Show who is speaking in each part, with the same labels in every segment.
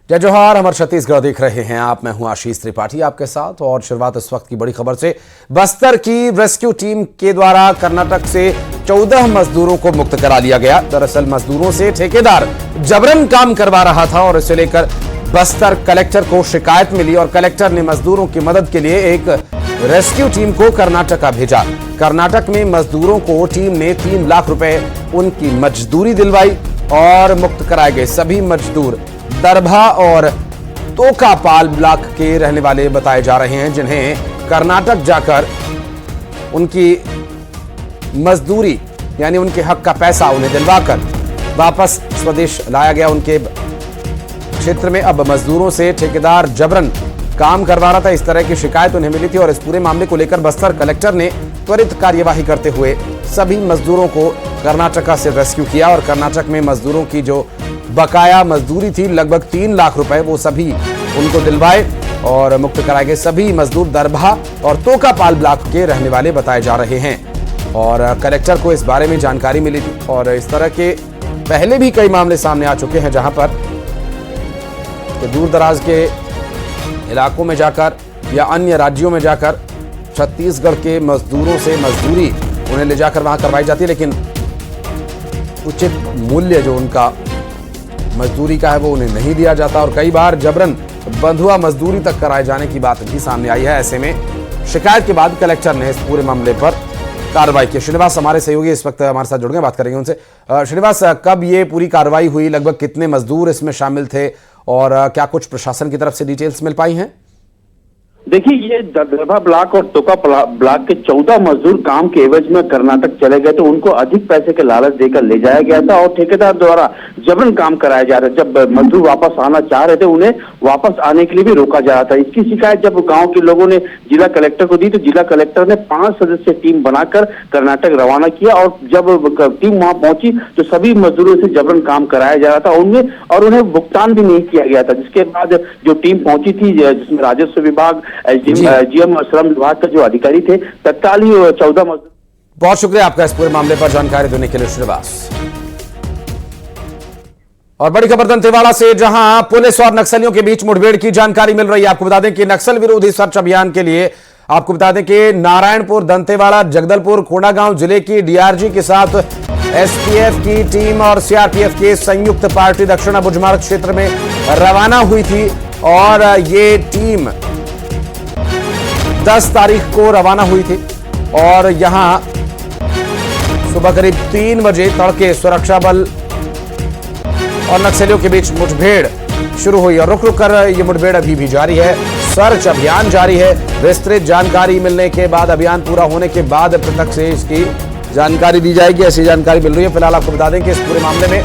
Speaker 1: जय जोहार। हमारे छत्तीसगढ़ देख रहे हैं आप। मैं हूं आशीष त्रिपाठी आपके साथ और शुरुआत इस वक्त की बड़ी खबर से। बस्तर की रेस्क्यू टीम के द्वारा कर्नाटक से 14 मजदूरों को मुक्त करा लिया गया। दरअसल मजदूरों से ठेकेदार जबरन काम करवा रहा था और इसे लेकर बस्तर कलेक्टर को शिकायत मिली और कलेक्टर ने मजदूरों की मदद के लिए एक रेस्क्यू टीम को कर्नाटक भेजा। कर्नाटक में मजदूरों को टीम ने 3 लाख रुपए उनकी मजदूरी दिलवाई और मुक्त कराए गए सभी मजदूर दरभा और तोकापाल ब्लॉक के रहने वाले बताए जा रहे हैं, जिन्हें कर्नाटक जाकर उनकी मजदूरी यानी उनके हक का पैसा उन्हें दिलवाकर वापस स्वदेश लाया गया। उनके क्षेत्र में अब मजदूरों से ठेकेदार जबरन काम करवा रहा था, इस तरह की शिकायत उन्हें मिली थी और इस पूरे मामले को लेकर बस्तर कलेक्टर ने त्वरित कार्यवाही करते हुए सभी मजदूरों को कर्नाटक से रेस्क्यू किया और कर्नाटक में मजदूरों की जो बकाया मजदूरी थी लगभग 3 लाख रुपए, वो सभी उनको दिलवाए और मुक्त कराए गए। सभी मजदूर दरभा और तोकापाल ब्लॉक के रहने वाले बताए जा रहे हैं और कलेक्टर को इस बारे में जानकारी मिली थी और इस तरह के पहले भी कई मामले सामने आ चुके हैं, जहां पर दूर दराज के इलाकों में जाकर या अन्य राज्यों में जाकर छत्तीसगढ़ के मजदूरों से मजदूरी उन्हें ले जाकर वहां करवाई जाती है, लेकिन उचित मूल्य जो उनका मजदूरी का है वो उन्हें नहीं दिया जाता और कई बार जबरन बंधुआ मजदूरी तक कराए जाने की बात भी सामने आई है। ऐसे में शिकायत के बाद कलेक्टर ने इस पूरे मामले पर कार्रवाई की। श्रीनिवास हमारे सहयोगी इस वक्त हमारे साथ जुड़ गए, बात करेंगे उनसे। श्रीनिवास, कब ये पूरी कार्रवाई हुई, लगभग कितने मजदूर इसमें शामिल थे और क्या कुछ प्रशासन की तरफ से डिटेल्स मिल पाई हैं?
Speaker 2: देखिए, ये दरभा ब्लॉक और तोका ब्लॉक के 14 मजदूर काम के एवज में कर्नाटक चले गए, तो उनको अधिक पैसे के लालच देकर ले जाया गया था और ठेकेदार द्वारा जबरन काम कराया जा रहा था। जब मजदूर वापस आना चाह रहे थे, उन्हें वापस आने के लिए भी रोका जा रहा था। इसकी शिकायत जब गांव के लोगों ने जिला कलेक्टर को दी, तो जिला कलेक्टर ने 5 सदस्य टीम बनाकर कर्नाटक रवाना किया और जब टीम वहां पहुंची तो सभी मजदूरों से जबरन काम कराया जा रहा था उन्हें भुगतान भी नहीं किया गया था। जिसके बाद जो टीम पहुंची थी, जिसमें राजस्व विभाग, जीएम और श्रम विभाग का जो अधिकारी थे, तत्काल ही 14 मजदूर।
Speaker 1: बहुत शुक्रिया आपका इस पूरे मामले पर जानकारी देने के लिए श्रीनिवास। और बड़ी खबर दंतेवाड़ा से, जहां पुलिस और नक्सलियों के बीच मुठभेड़ की जानकारी मिल रही है। आपको बता दें कि नक्सल विरोधी सर्च अभियान के लिए आपको बता दें कि नारायणपुर, दंतेवाड़ा, जगदलपुर, कोंडागांव जिले की डीआरजी के साथ एसटीएफ की टीम और सीआरपीएफ की संयुक्त पार्टी दक्षिण बुझमार्ग क्षेत्र में रवाना हुई थी और ये टीम 10 तारीख को रवाना हुई थी और यहां सुबह करीब 3 बजे तड़के सुरक्षा बल और नक्सलियों के बीच मुठभेड़ शुरू हुई और रुक रुक कर यह मुठभेड़ अभी भी जारी है। सर्च अभियान जारी है। विस्तृत जानकारी मिलने के बाद, अभियान पूरा होने के बाद पृथक से इसकी जानकारी दी जाएगी, ऐसी जानकारी मिल रही है। फिलहाल आपको बता दें कि इस पूरे मामले में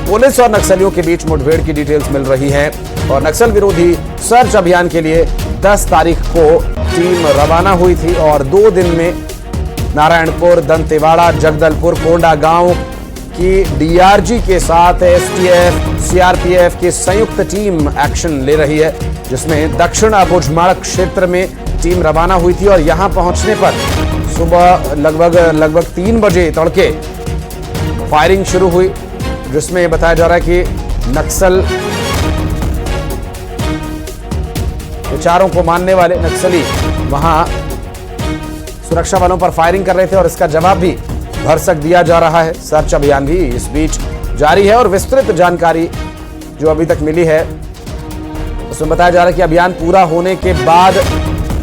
Speaker 1: पुलिस और नक्सलियों के बीच मुठभेड़ की डिटेल्स मिल रही है और नक्सल विरोधी सर्च अभियान के लिए 10 तारीख को टीम रवाना हुई थी और 2 दिन में नारायणपुर, दंतेवाड़ा, जगदलपुर, कोंडागांव की डीआरजी के साथ एसटीएफ, सीआरपीएफ की संयुक्त टीम एक्शन ले रही है, जिसमें दक्षिण बुझमार्ग क्षेत्र में टीम रवाना हुई थी और यहां पहुंचने पर सुबह लगभग 3 बजे तड़के फायरिंग शुरू हुई, जिसमें बताया जा रहा है कि नक्सल विचारों को मानने वाले नक्सली वहां सुरक्षा बलों पर फायरिंग कर रहे थे और इसका जवाब भी भरसक दिया जा रहा है। सर्च अभियान भी इस बीच जारी है और विस्तृत जानकारी जो अभी तक मिली है उसमें बताया जा रहा है कि अभियान पूरा होने के बाद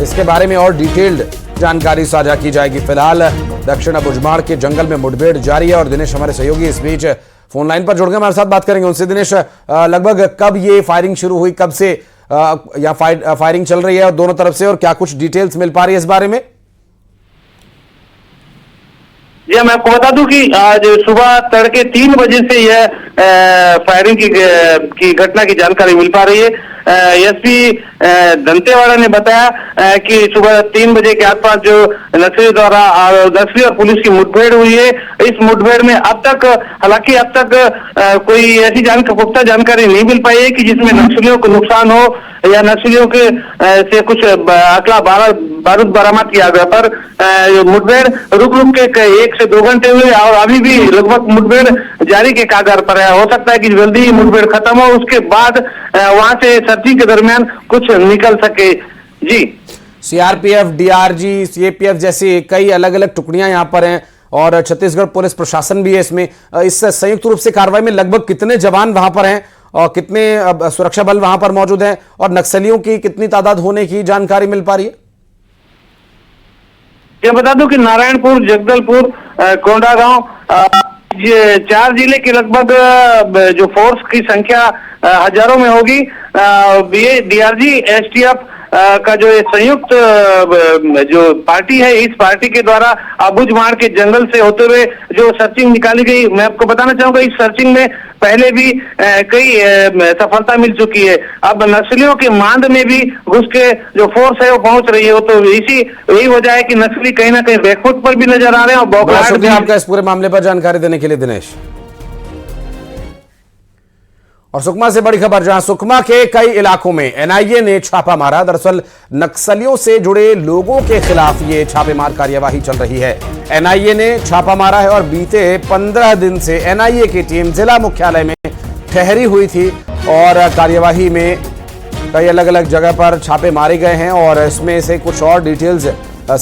Speaker 1: इसके बारे में और डिटेल्ड जानकारी साझा की जाएगी। फिलहाल दक्षिण बुझमार्ग के जंगल में मुठभेड़ जारी है और दिनेश हमारे सहयोगी इस बीच फोन लाइन पर जुड़ गए, हमारे साथ बात करेंगे उनसे। दिनेश, लगभग कब ये फायरिंग शुरू हुई, कब से या फायरिंग चल रही है और दोनों तरफ से, और क्या कुछ डिटेल्स मिल पा रही है इस बारे में?
Speaker 3: जी, मैं आपको बता दूं कि आज सुबह तड़के 3 बजे से यह फायरिंग की घटना की जानकारी मिल पा रही है। एसपी दंतेवाड़ा ने बताया कि सुबह 3 बजे के आसपास जो नक्सली द्वारा नक्सली और पुलिस की मुठभेड़ हुई है। इस मुठभेड़ में अब तक हालांकि कोई ऐसी पुख्ता जानकारी नहीं मिल पाई है कि जिसमें नक्सलियों को नुकसान हो या नक्सलियों के से कुछ अकला बारूद बरामद किया गया। पर मुठभेड़ रुक के 1 से 2 घंटे हुए और अभी भी लगभग मुठभेड़ जारी के कागार पर है। हो सकता है कि जल्दी ही मुठभेड़ खत्म हो, उसके बाद वहां से सर्चिंग के दरमियान कुछ निकल सके। जी,
Speaker 1: सीआरपीएफ, डीआरजी, सीएपीएफ जैसी कई अलग अलग टुकड़ियां यहां पर हैं और छत्तीसगढ़ पुलिस प्रशासन भी है इसमें। इस संयुक्त रूप से कार्रवाई में लगभग कितने जवान वहां पर हैं और कितने सुरक्षा बल वहां पर मौजूद हैं और नक्सलियों की कितनी तादाद होने की जानकारी मिल पा रही है?
Speaker 3: ये बता दूं कि नारायणपुर, जगदलपुर, कोंडागांव, ये 4 जिले के लगभग जो फोर्स की संख्या हजारों में होगी। ये डीआरजी, एसटीएफ का जो संयुक्त जो पार्टी है, इस पार्टी के द्वारा अबुझमाड़ के जंगल से होते हुए जो सर्चिंग निकाली गई, मैं आपको बताना चाहूंगा इस सर्चिंग में पहले भी कई सफलता मिल चुकी है। अब नक्सलियों के मांद में भी घुस के जो फोर्स है वो पहुंच रही है। तो यही वजह है कि नक्सली कहीं ना कहीं बैकफुट पर भी नजर आ रहे हैं और
Speaker 1: बहुत शुक्रिया आपका इस पूरे मामले पर जानकारी देने के लिए दिनेश। और सुकमा से बड़ी खबर, जहां सुकमा के कई इलाकों में एनआईए ने छापा मारा। दरअसल नक्सलियों से जुड़े लोगों के खिलाफ ये छापेमार कार्यवाही चल रही है। एनआईए ने छापा मारा है और बीते 15 दिन से एनआईए की टीम जिला मुख्यालय में ठहरी हुई थी और कार्यवाही में कई अलग अलग जगह पर छापे मारे गए हैं और इसमें से कुछ और डिटेल्स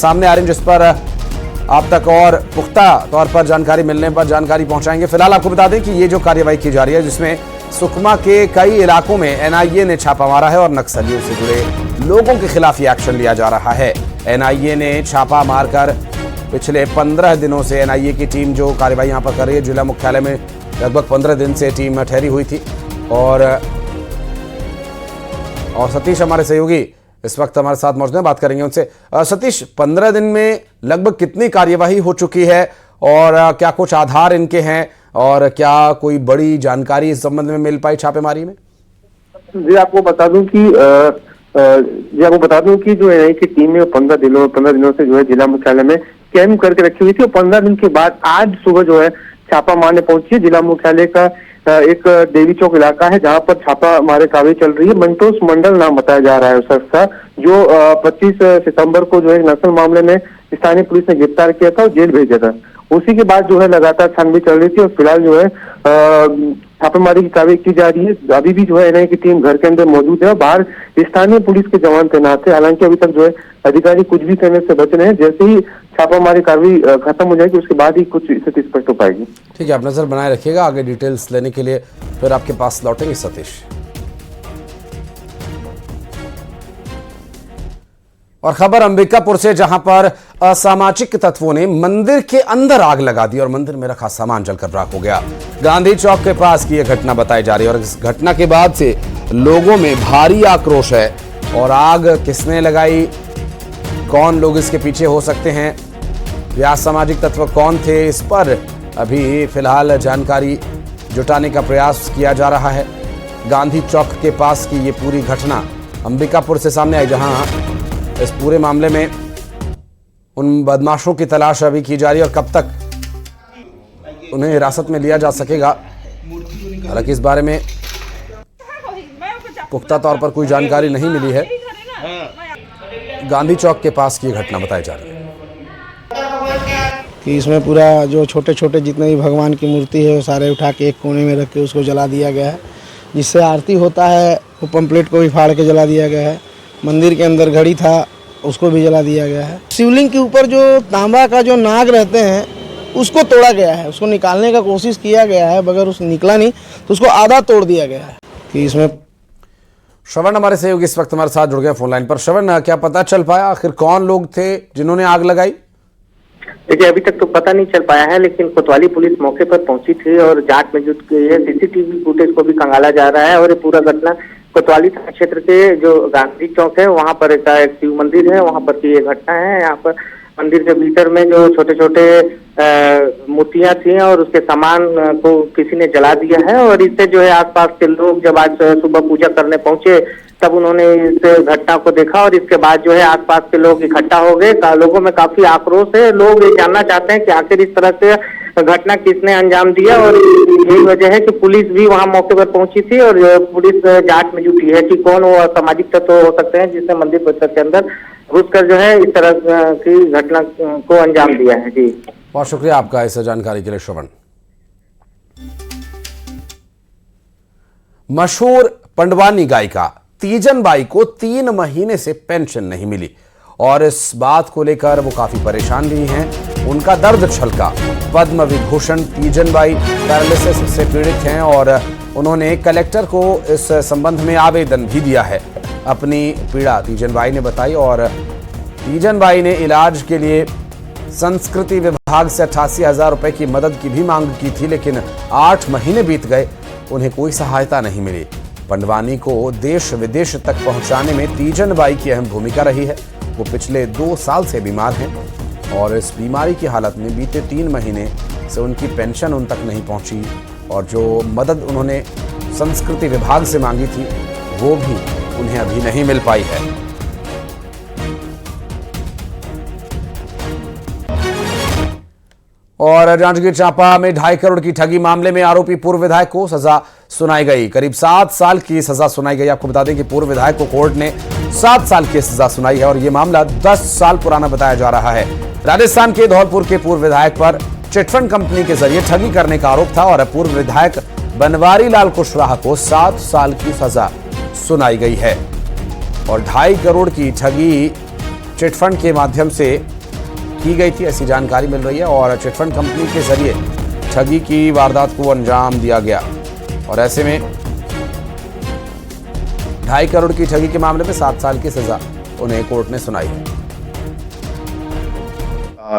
Speaker 1: सामने आ रही हैं जिस पर आप तक और पुख्ता तौर पर जानकारी मिलने पर जानकारी पहुंचाएंगे। फिलहाल आपको बता दें कि ये जो कार्यवाही की जा रही है जिसमें सुकमा के कई इलाकों में एनआईए ने छापा मारा है और नक्सलियों से जुड़े लोगों के खिलाफ ये एक्शन लिया जा रहा है। एनआईए ने छापा मारकर पिछले 15 दिनों से एनआईए की टीम जो कार्रवाई यहां पर कर रही है, जिला मुख्यालय में लगभग 15 दिन से टीम ठहरी हुई थी। और सतीश हमारे सहयोगी इस वक्त हमारे साथ मौजूद हैं, बात करेंगे उनसे। सतीश, 15 दिन में लगभग कितनी कार्यवाही हो चुकी है और क्या कुछ आधार इनके हैं और क्या कोई बड़ी जानकारी इस संबंध में मिल पाई छापेमारी में?
Speaker 4: जी आपको बता दूं कि जो एनआईए की टीम है 15 दिनों से जो है जिला मुख्यालय में कैंप करके रखी हुई थी और 15 दिन के बाद आज सुबह जो है छापा मारने पहुंची है। जिला मुख्यालय का एक देवी चौक इलाका है जहां पर छापा मारे कार्रवाई चल रही है। मंटोस मंडल नाम बताया जा रहा है उस शख्स का, जो 25 सितंबर को जो है नक्सल मामले में स्थानीय पुलिस ने गिरफ्तार किया था और जेल भेजा था। उसी के बाद जो है लगातार छानबीन चल रही थी और फिलहाल जो है छापेमारी की कार्रवाई की जा रही है। अभी भी जो है एनआईए की टीम घर के अंदर मौजूद है और बाहर स्थानीय पुलिस के जवान तैनात है। हालांकि अभी तक जो है अधिकारी कुछ भी करने से बच रहे हैं। जैसे ही छापामारी कार्रवाई खत्म हो जाएगी उसके बाद ही कुछ स्थिति स्पष्ट हो पाएगी।
Speaker 1: ठीक है, आप नजर बनाए रखिएगा, आगे डिटेल्स लेने के लिए फिर आपके पास लौटेंगे सतीश। और खबर अंबिकापुर से, जहां पर असामाजिक तत्वों ने मंदिर के अंदर आग लगा दी और मंदिर में रखा सामान जलकर राख हो गया। गांधी चौक के पास की यह घटना बताई जा रही है और इस घटना के बाद से लोगों में भारी आक्रोश है। और आग किसने लगाई, कौन लोग इसके पीछे हो सकते हैं, या असामाजिक तत्व कौन थे, इस पर अभी फिलहाल जानकारी जुटाने का प्रयास किया जा रहा है। गांधी चौक के पास की ये पूरी घटना अंबिकापुर से सामने आई, जहां इस पूरे मामले में उन बदमाशों की तलाश अभी की जा रही है और कब तक उन्हें हिरासत में लिया जा सकेगा, हालांकि इस बारे में पुख्ता तौर पर कोई जानकारी नहीं मिली है। गांधी चौक के पास की घटना बताई जा रही है
Speaker 5: कि इसमें पूरा जो छोटे छोटे जितने भी भगवान की मूर्ति है वो सारे उठा के एक कोने में रख के उसको जला दिया गया है। जिससे आरती होता है वो पंपलेट को भी फाड़ के जला दिया गया है। मंदिर के अंदर घड़ी था उसको भी जला दिया गया है। शिवलिंग के ऊपर जो तांबा का जो नाग रहते हैं उसको तोड़ा गया है, उसको निकालने का कोशिश किया गया है, मगर उस निकला नहीं तो उसको आधा तोड़ दिया गया है। कि इसमें
Speaker 1: श्रवण हमारे सहयोगी इस वक्त हमारे साथ जुड़ गए फोन लाइन पर। श्रवण, क्या पता चल पाया आखिर कौन लोग थे जिन्होंने आग लगाई?
Speaker 6: देखिए अभी तक तो पता नहीं चल पाया है, लेकिन कोतवाली पुलिस मौके पर पहुंची थी और जांच में जुट गई है। सीसीटीवी फुटेज को भी खंगाला जा रहा है और ये पूरा घटना कोतवाली थाना क्षेत्र के जो गांधी चौक है वहां पर एक शिव मंदिर है, वहां पर की ये घटना है। यहाँ पर मंदिर के भीतर में जो छोटे छोटे मूर्तियां थी और उसके सामान को किसी ने जला दिया है और इससे जो है आसपास के लोग जब आज सुबह पूजा करने पहुंचे तब उन्होंने इस घटना को देखा और इसके बाद जो है आसपास के लोग इकट्ठा हो गए। लोगों में काफी आक्रोश है, लोग ये जानना चाहते हैं कि आखिर इस तरह से घटना किसने अंजाम दिया, और यही वजह है कि पुलिस भी वहां मौके पर पहुंची थी और पुलिस जांच में जुटी है कि कौन वो असामाजिक तत्व हो सकते हैं जिसने मंदिर परिसर के अंदर घुसकर जो है इस तरह की घटना को अंजाम दिया है। जी
Speaker 1: बहुत शुक्रिया आपका इस जानकारी के लिए श्रवण। मशहूर पंडवानी गायिका तीजन बाई को 3 महीने से पेंशन नहीं मिली और इस बात को लेकर वो काफी परेशान भी हैं। उनका दर्द छलका। पद्म विभूषण तीजन बाई पैरालिसिस से पीड़ित हैं और उन्होंने कलेक्टर को इस संबंध में आवेदन भी दिया है। अपनी पीड़ा तीजन बाई ने बताई और तीजन बाई ने इलाज के लिए संस्कृति विभाग से 88,000 रुपए की मदद की भी मांग की थी, लेकिन 8 महीने बीत गए, उन्हें कोई सहायता नहीं मिली। पंडवानी को देश विदेश तक पहुंचाने में तीजन बाई की अहम भूमिका रही है। वो पिछले 2 साल से बीमार हैं और इस बीमारी की हालत में बीते 3 महीने से उनकी पेंशन उन तक नहीं पहुंची और जो मदद उन्होंने संस्कृति विभाग से मांगी थी वो भी उन्हें अभी नहीं मिल पाई है। और जांजगीर चांपा में 2.5 करोड़ की ठगी मामले में आरोपी पूर्व विधायक को सजा सुनाई गई। करीब 7 साल की सजा सुनाई गई। आपको बता दें कि पूर्व विधायक को कोर्ट ने 7 साल की सजा सुनाई है और यह मामला 10 साल पुराना बताया जा रहा है। राजस्थान के धौलपुर के पूर्व विधायक पर चिटफंड कंपनी के जरिए ठगी करने का आरोप था और पूर्व विधायक बनवारी लाल कुशवाहा को 7 साल की सजा सुनाई गई है। और 2.5 करोड़ की ठगी चिटफंड के माध्यम से की गई थी, ऐसी जानकारी मिल रही है और चिटफंड कंपनी के जरिए ठगी की वारदात को अंजाम दिया गया और ऐसे में 2.5 करोड़ की ठगी के मामले में 7 साल की सजा उन्हें कोर्ट ने सुनाई है।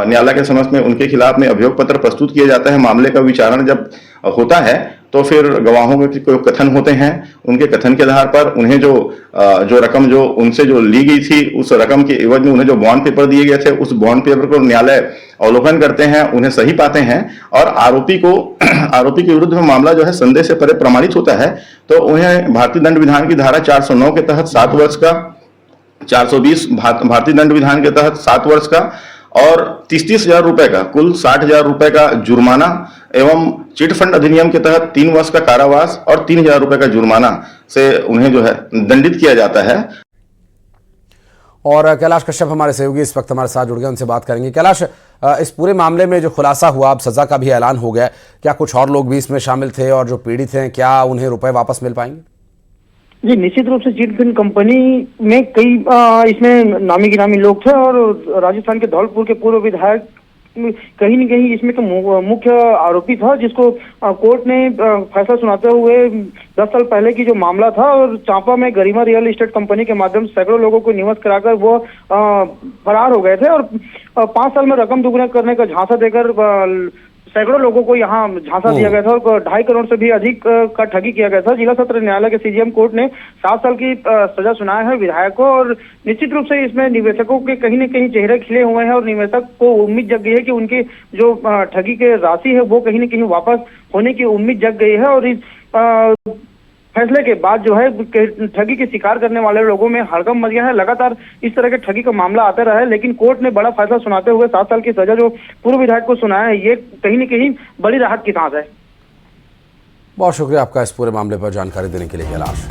Speaker 7: न्यायालय के समक्ष में उनके खिलाफ में अभियोग पत्र प्रस्तुत किया जाता है। मामले का विचारण जब होता है तो फिर गवाहों के कोई कथन होते हैं, उनके कथन के आधार पर उन्हें जो रकम जो उनसे जो ली गई थी उस रकम के एवज में उन्हें जो बॉन्ड पेपर दिए गए थे उस बॉन्ड पेपर को न्यायालय अवलोकन करते हैं, उन्हें सही पाते हैं और आरोपी के विरुद्ध में मामला जो है संदेह से परे प्रमाणित होता है तो उन्हें भारतीय दंड विधान की धारा 409 के तहत 7 वर्ष का, 420 भारतीय दंड विधान के तहत 7 वर्ष का और 30,000 रुपए का कुल 60,000 रुपए का जुर्माना एवं चिटफंड अधिनियम के तहत 3 वर्ष का कारावास और 3,000 रुपए का जुर्माना से उन्हें जो है दंडित किया जाता है।
Speaker 1: और कैलाश कश्यप हमारे सहयोगी इस वक्त हमारे साथ जुड़ गए, उनसे बात करेंगे। कैलाश, इस पूरे मामले में जो खुलासा हुआ, अब सजा का भी ऐलान हो गया, क्या कुछ और लोग भी इसमें शामिल थे और जो पीड़ित हैं क्या उन्हें रुपए वापस मिल पाएंगे?
Speaker 8: जी निश्चित रूप से चिटफंड कंपनी में कई इसमें नामी गिरामी लोग थे और राजस्थान के धौलपुर के पूर्व विधायक कहीं न कहीं इसमें तो मुख्य आरोपी था, जिसको कोर्ट ने फैसला सुनाते हुए 10 साल पहले की जो मामला था और चांपा में गरिमा रियल एस्टेट कंपनी के माध्यम से सैकड़ों लोगों को निवास कराकर वो फरार हो गए थे और 5 साल में रकम दुगना करने का झांसा देकर सैकड़ों लोगों को यहाँ झांसा दिया गया था और 2.5 करोड़ से भी अधिक का ठगी किया गया था। जिला सत्र न्यायालय के सीजीएम कोर्ट ने 7 साल की सजा सुनाया है विधायक को और निश्चित रूप से इसमें निवेशकों के कहीं न कहीं चेहरे खिले हुए हैं और निवेशक को उम्मीद जग गई है कि उनकी जो ठगी के राशि है वो कहीं न कहीं वापस होने की उम्मीद जग गई है और इस फैसले के बाद जो है ठगी के शिकार करने वाले लोगों में हड़कंप मच गया है। लगातार इस तरह के ठगी का मामला आते रहा है, लेकिन कोर्ट ने बड़ा फैसला सुनाते हुए 7 साल की सजा जो पूर्व विधायक को सुनाया है, ये कहीं न कहीं बड़ी राहत की सांस है।
Speaker 1: बहुत शुक्रिया आपका इस पूरे मामले पर जानकारी देने के लिए कैलाश।